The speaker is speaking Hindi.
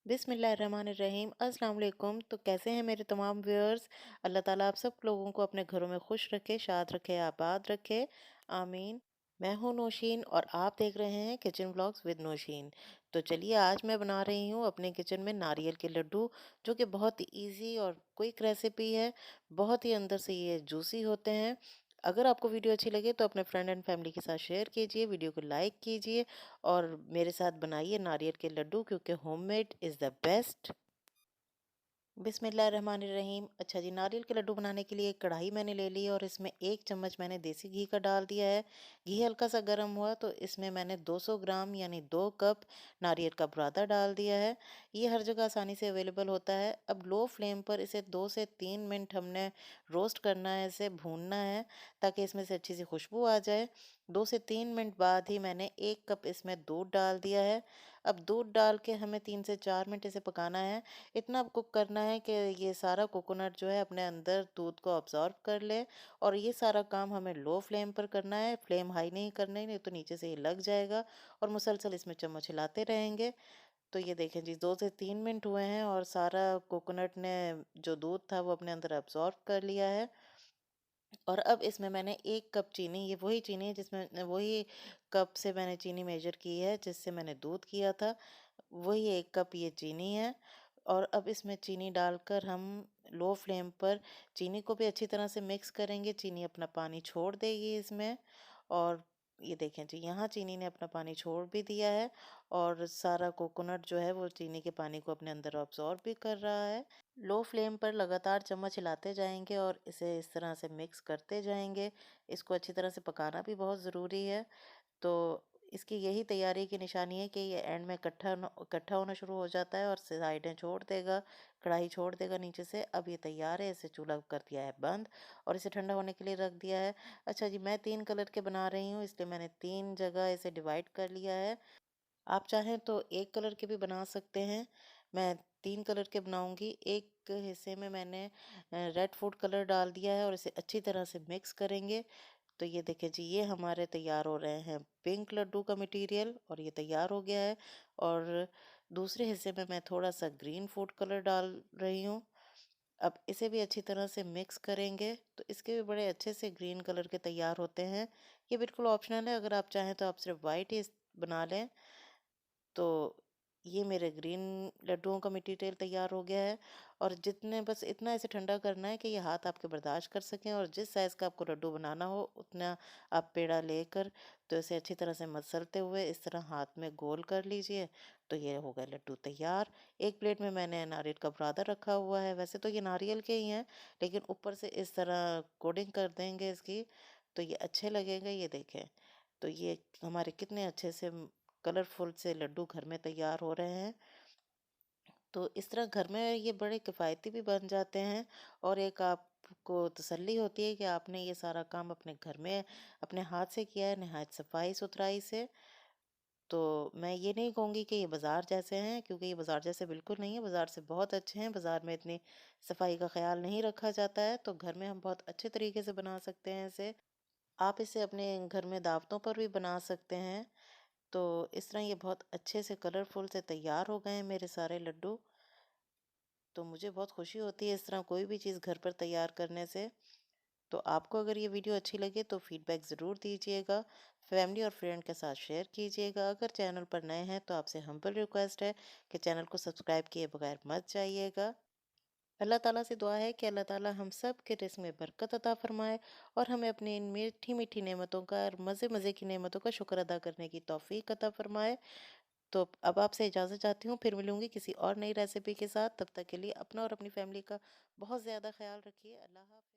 बिस्मिल्लाहिर्रहमानिर्रहीम अस्सलाम वालेकुम। तो कैसे हैं मेरे तमाम व्यूअर्स। अल्लाह ताला आप सब लोगों को अपने घरों में खुश रखे, शाद रखे, आबाद रखे, आमीन। मैं हूं नौशीन और आप देख रहे हैं किचन व्लॉग्स विद नौशीन। तो चलिए आज मैं बना रही हूं अपने किचन में नारियल के लड्डू, जो कि बहुत ही ईजी और क्विक रेसिपी है। बहुत ही अंदर से ये जूसी होते हैं। अगर आपको वीडियो अच्छी लगे तो अपने फ्रेंड एंड फैमिली के साथ शेयर कीजिए, वीडियो को लाइक कीजिए और मेरे साथ बनाइए नारियल के लड्डू, क्योंकि होममेड इज़ द बेस्ट। बिस्मिल्लाहिर्रहमानिर्रहीम। अच्छा जी, नारियल के लड्डू बनाने के लिए एक कढ़ाई मैंने ले ली और इसमें 1 चम्मच मैंने देसी घी का डाल दिया है। घी हल्का सा गर्म हुआ तो इसमें मैंने 200 ग्राम यानी 2 कप नारियल का बुरादा डाल दिया है। ये हर जगह आसानी से अवेलेबल होता है। अब लो फ्लेम पर इसे 2 से 3 मिनट हमने रोस्ट करना है, इसे भूनना है ताकि इसमें से अच्छी सी खुशबू आ जाए। 2 से 3 मिनट बाद ही मैंने 1 कप इसमें दूध डाल दिया है। अब दूध डाल के हमें 3 से 4 मिनट इसे पकाना है। इतना कुक करना है कि ये सारा कोकोनट जो है अपने अंदर दूध को ऑब्जॉर्व कर ले। और ये सारा काम हमें लो फ्लेम पर करना है, फ्लेम हाई नहीं करना है, नहीं तो नीचे से ये लग जाएगा। और मुसलसल इसमें चम्मच हिलाते रहेंगे। तो ये देखें जी, 2 से 3 मिनट हुए हैं और सारा कोकोनट ने जो दूध था वो अपने अंदर ऑब्जॉर्व कर लिया है। और अब इसमें मैंने 1 कप चीनी, ये वही चीनी है जिसमें वही कप से मैंने चीनी मेजर की है जिससे मैंने दूध किया था। वही 1 कप ये चीनी है। और अब इसमें चीनी डालकर हम लो फ्लेम पर चीनी को भी अच्छी तरह से मिक्स करेंगे। चीनी अपना पानी छोड़ देगी इसमें। और ये देखें जी, यहाँ चीनी ने अपना पानी छोड़ भी दिया है और सारा कोकोनट जो है वो चीनी के पानी को अपने अंदर ऑब्जॉर्ब भी कर रहा है। लो फ्लेम पर लगातार चम्मच हिलाते जाएंगे और इसे इस तरह से मिक्स करते जाएंगे। इसको अच्छी तरह से पकाना भी बहुत ज़रूरी है। तो इसकी यही तैयारी की निशानी है कि ये एंड में इकट्ठा होना शुरू हो जाता है और साइडें छोड़ देगा, कढ़ाई छोड़ देगा नीचे से। अब ये तैयार है, इसे चूल्हा कर दिया है बंद और इसे ठंडा होने के लिए रख दिया है। अच्छा जी, मैं 3 कलर के बना रही हूँ इसलिए मैंने 3 जगह इसे डिवाइड कर लिया है। आप चाहें तो 1 कलर के भी बना सकते हैं। मैं 3 कलर के बनाऊंगी। एक हिस्से में मैंने रेड फूड कलर डाल दिया है और इसे अच्छी तरह से मिक्स करेंगे। तो ये देखिए जी, ये हमारे तैयार हो रहे हैं पिंक लड्डू का मटेरियल और ये तैयार हो गया है। और दूसरे हिस्से में मैं थोड़ा सा ग्रीन फूड कलर डाल रही हूँ। अब इसे भी अच्छी तरह से मिक्स करेंगे तो इसके भी बड़े अच्छे से ग्रीन कलर के तैयार होते हैं। ये बिल्कुल ऑप्शनल है, अगर आप चाहें तो आप सिर्फ वाइट ही बना लें। तो ये मेरे ग्रीन लड्डुओं का मटेरियल तैयार हो गया है। और जितने बस इतना इसे ठंडा करना है कि ये हाथ आपके बर्दाश्त कर सकें और जिस साइज़ का आपको लड्डू बनाना हो उतना आप पेड़ा लेकर तो इसे अच्छी तरह से मसलते हुए इस तरह हाथ में गोल कर लीजिए। तो ये हो गए लड्डू तैयार। एक प्लेट में मैंने नारियल का बुरादा रखा हुआ है, वैसे तो ये नारियल के ही हैं लेकिन ऊपर से इस तरह कोडिंग कर देंगे इसकी तो ये अच्छे लगेंगे। ये देखें, तो ये हमारे कितने अच्छे से कलरफुल से लड्डू घर में तैयार हो रहे हैं। तो इस तरह घर में ये बड़े किफ़ायती भी बन जाते हैं और एक आपको तसल्ली होती है कि आपने ये सारा काम अपने घर में अपने हाथ से किया है, नहायत सफाई सुथराई से। तो मैं ये नहीं कहूँगी कि ये बाज़ार जैसे हैं, क्योंकि ये बाज़ार जैसे बिल्कुल नहीं है, बाज़ार से बहुत अच्छे हैं। बाज़ार में इतनी सफाई का ख्याल नहीं रखा जाता है, तो घर में हम बहुत अच्छे तरीके से बना सकते हैं इसे। आप इसे अपने घर में दावतों पर भी बना सकते हैं। तो इस तरह ये बहुत अच्छे से कलरफुल से तैयार हो गए हैं मेरे सारे लड्डू। तो मुझे बहुत खुशी होती है इस तरह कोई भी चीज़ घर पर तैयार करने से। तो आपको अगर ये वीडियो अच्छी लगे तो फीडबैक ज़रूर दीजिएगा, फैमिली और फ्रेंड के साथ शेयर कीजिएगा। अगर चैनल पर नए हैं तो आपसे हम्बल रिक्वेस्ट है कि चैनल को सब्सक्राइब किए बगैर मत जाइएगा। अल्लाह ताला से दुआ है कि अल्लाह ताला हम सब के रिस्क में बरकत अता फरमाए और हमें अपनी इन मीठी मीठी नेमतों का और मज़े मज़े की नेमतों का शुक्र अदा करने की तौफीक अता फरमाए। तो अब आपसे इजाज़त चाहती हूँ, फिर मिलूंगी किसी और नई रेसिपी के साथ। तब तक के लिए अपना और अपनी फैमिली का बहुत ज़्यादा ख्याल रखिए। अल्लाह हाफ़िज़।